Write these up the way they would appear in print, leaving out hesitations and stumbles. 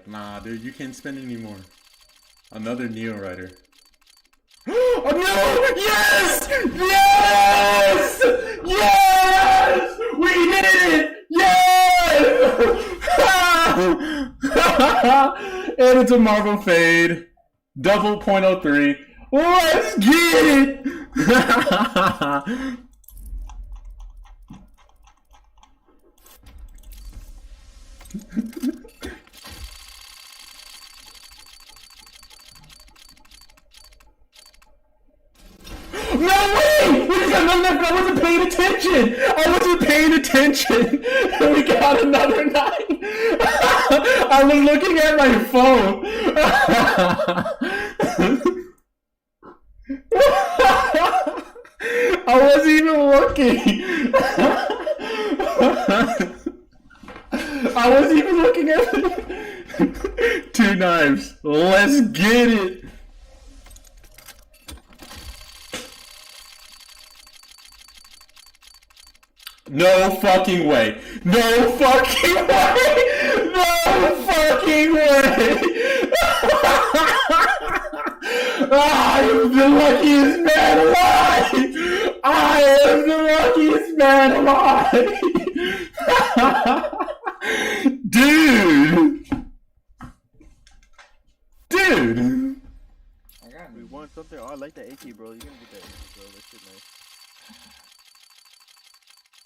like, nah, dude, you can't spend anymore. Another Neo Rider. Oh no! Yes! Yes! Yes! We did it! Yes! And it's a Marvel Fade. Double .03. Let's get it! No way! We just got another knife, I wasn't paying attention! I wasn't paying attention! We got another knife! I was looking at my phone! I wasn't even looking! I wasn't even looking at it! 2 knives. Let's get it! No fucking way! No fucking way! No fucking way! I am the luckiest man alive! I am the luckiest man alive! Dude! Dude! We won something. Oh, I like that AK, bro. You're gonna get that AK, bro. That shit nice.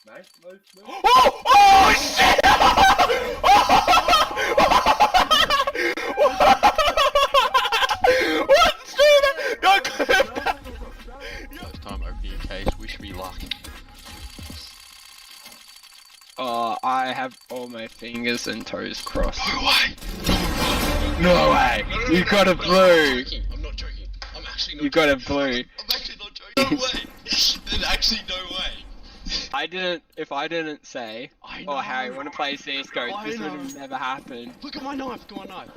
Nice. Oh! Oh shit! What's that? First time opening a case, wish me luck. I have all my fingers and toes crossed. No way! No way! You got a blue! I'm not joking. I'm actually not You got a joking. blue. I'm actually not joking. No way! There's actually no way. If I didn't say, oh Harry, wanna play CSGO, this would have never happened. Look at my knife, look at my knife.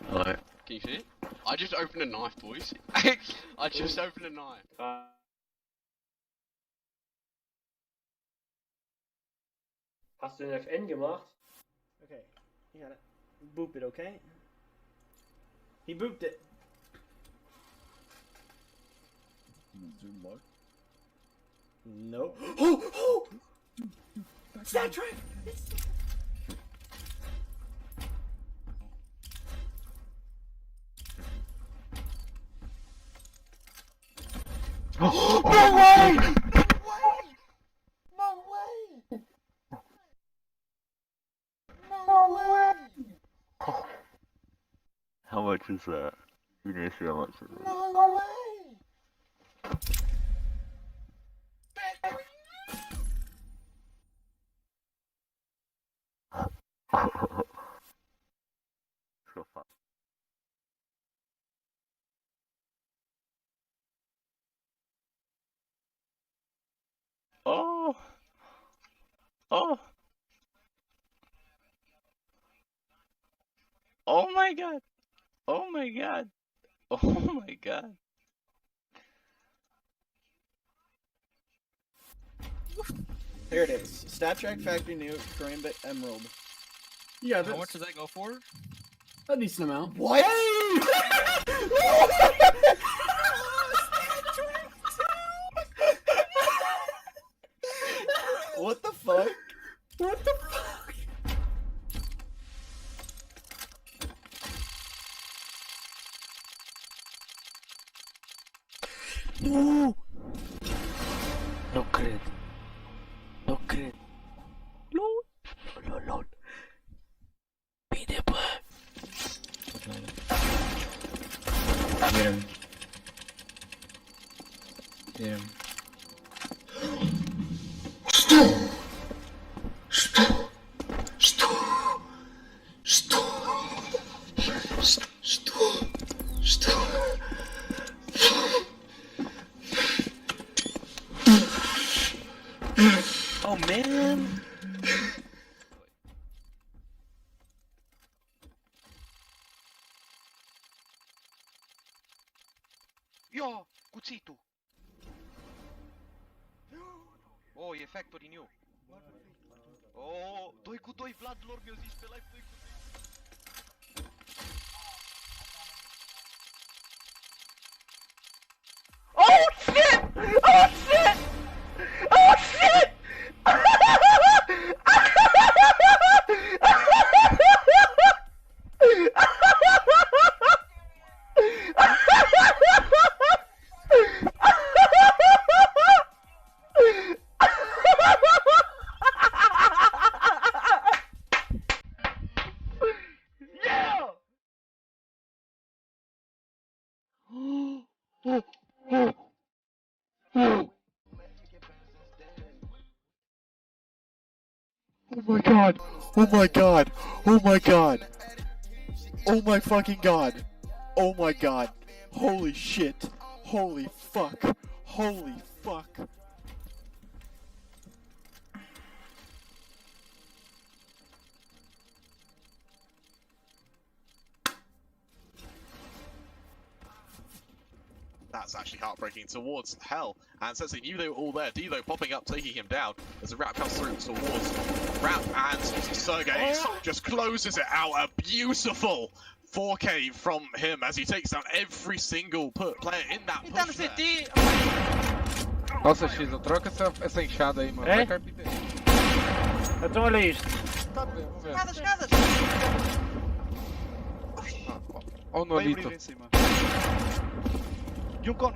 Hello. Can you see it? I just opened a knife, boys. I just opened a knife. Hast du den FN gemacht? Okay. You gotta boop it, okay? He booped it. Zoom low. Nope. Oh! Stat track! No way! How much is that? You need to see how much it is. So fun. Oh! Oh! Oh my god! Oh my god! Oh my god! Here it is. Stat track factory new Karambit Emerald. Yeah, How much does that go for? a decent amount. What? What the fuck? What the fuck? No! No cred. No cred. LOL. LOL, LOL. Pide, pues. Get him. Get him. Oh man! Yo, cuțitul! Oh, e factory new. Oh, 2 cu 2, Vlad lor mi-a zis pe live 2 cu 2. Oh my god! Oh my god! Oh my god! Oh my fucking god! Oh my god! Holy shit! Holy fuck! Holy fuck! That's actually heartbreaking towards Hell. And since they knew they were all there, Devo popping up, taking him down as the Rap comes through towards Rap, and Sergey just closes it out. A beautiful 4K from him as he takes down every single player in that push there. Nossa, X, troca essa enxada aí, mano. É? Vai carpinteiro. Então olha isto. Tá bem, vamos ver. Escadas! Ó o Nolito. E um cone.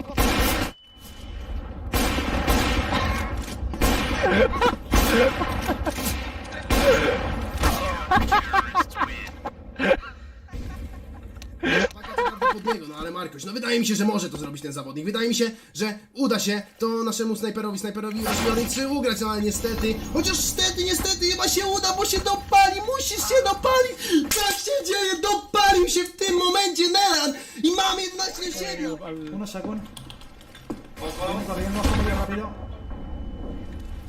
No ale Markuś, no wydaje mi się, że może to zrobić ten zawodnik. Wydaje mi się, że uda się to naszemu snajperowi roślionej ugrać, no ale niestety, chociaż niestety chyba się uda, bo się dopali, musisz się dopalić! Tak się dzieje, dopalił się w tym momencie Nelan i mamy 11-7! Uno second. Corriendo, muy rápido.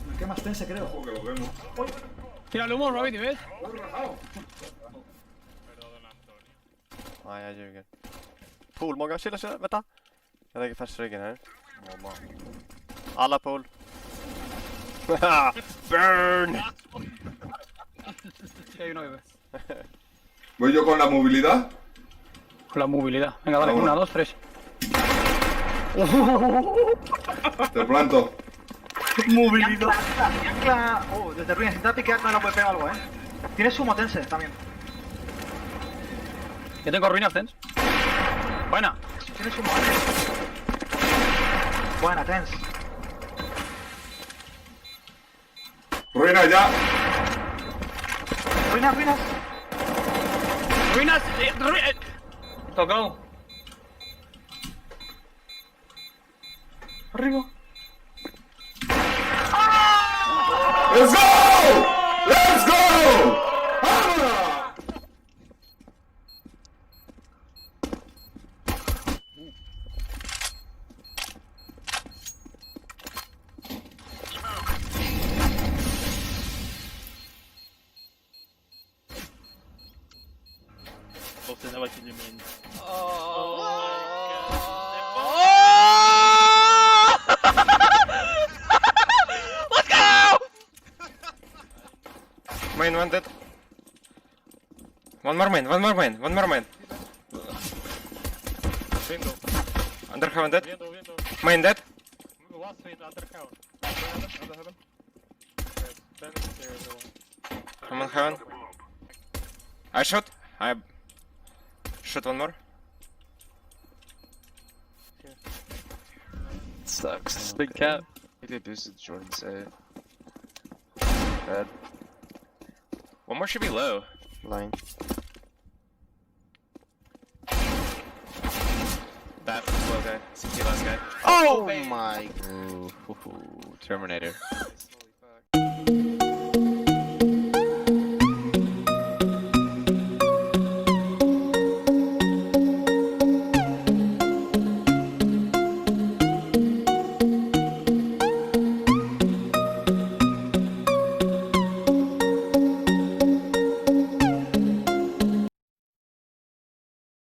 Me queda más tense, creo. Tira el humo, Robin, ¿ves? Nej, jag ljuger. Pool, många. Chilla, vänta. Jag lägger fast ryggen här. Alla pool. Burn! Sí, hay uno que ve. ¿Voy yo con la movilidad? Con la movilidad. Venga, dale. Vámonos. 1, 2, 3. Te planto. Movilidad. Desde ruinas, intenta piquear, no puede pegar algo, Tienes sumo tense también. Yo tengo ruinas, Tens. Buena. Tienes sumo. Buena, tense. Ruina ya. Ruinas. Ruinas. Tocado. Arriba. Let's go! Let's go! ¡Vámonos! Main, one dead. One more main. Window. Under heaven dead. Window. Main dead. Last feed, under heaven. Then stairs. I'm on heaven. I shot. I shot one more. Sucks. Big cat. If they boosted Jordan, say it. Bad. One more should be low. Line. That low guy. CT last guy. Oh my. Terminator.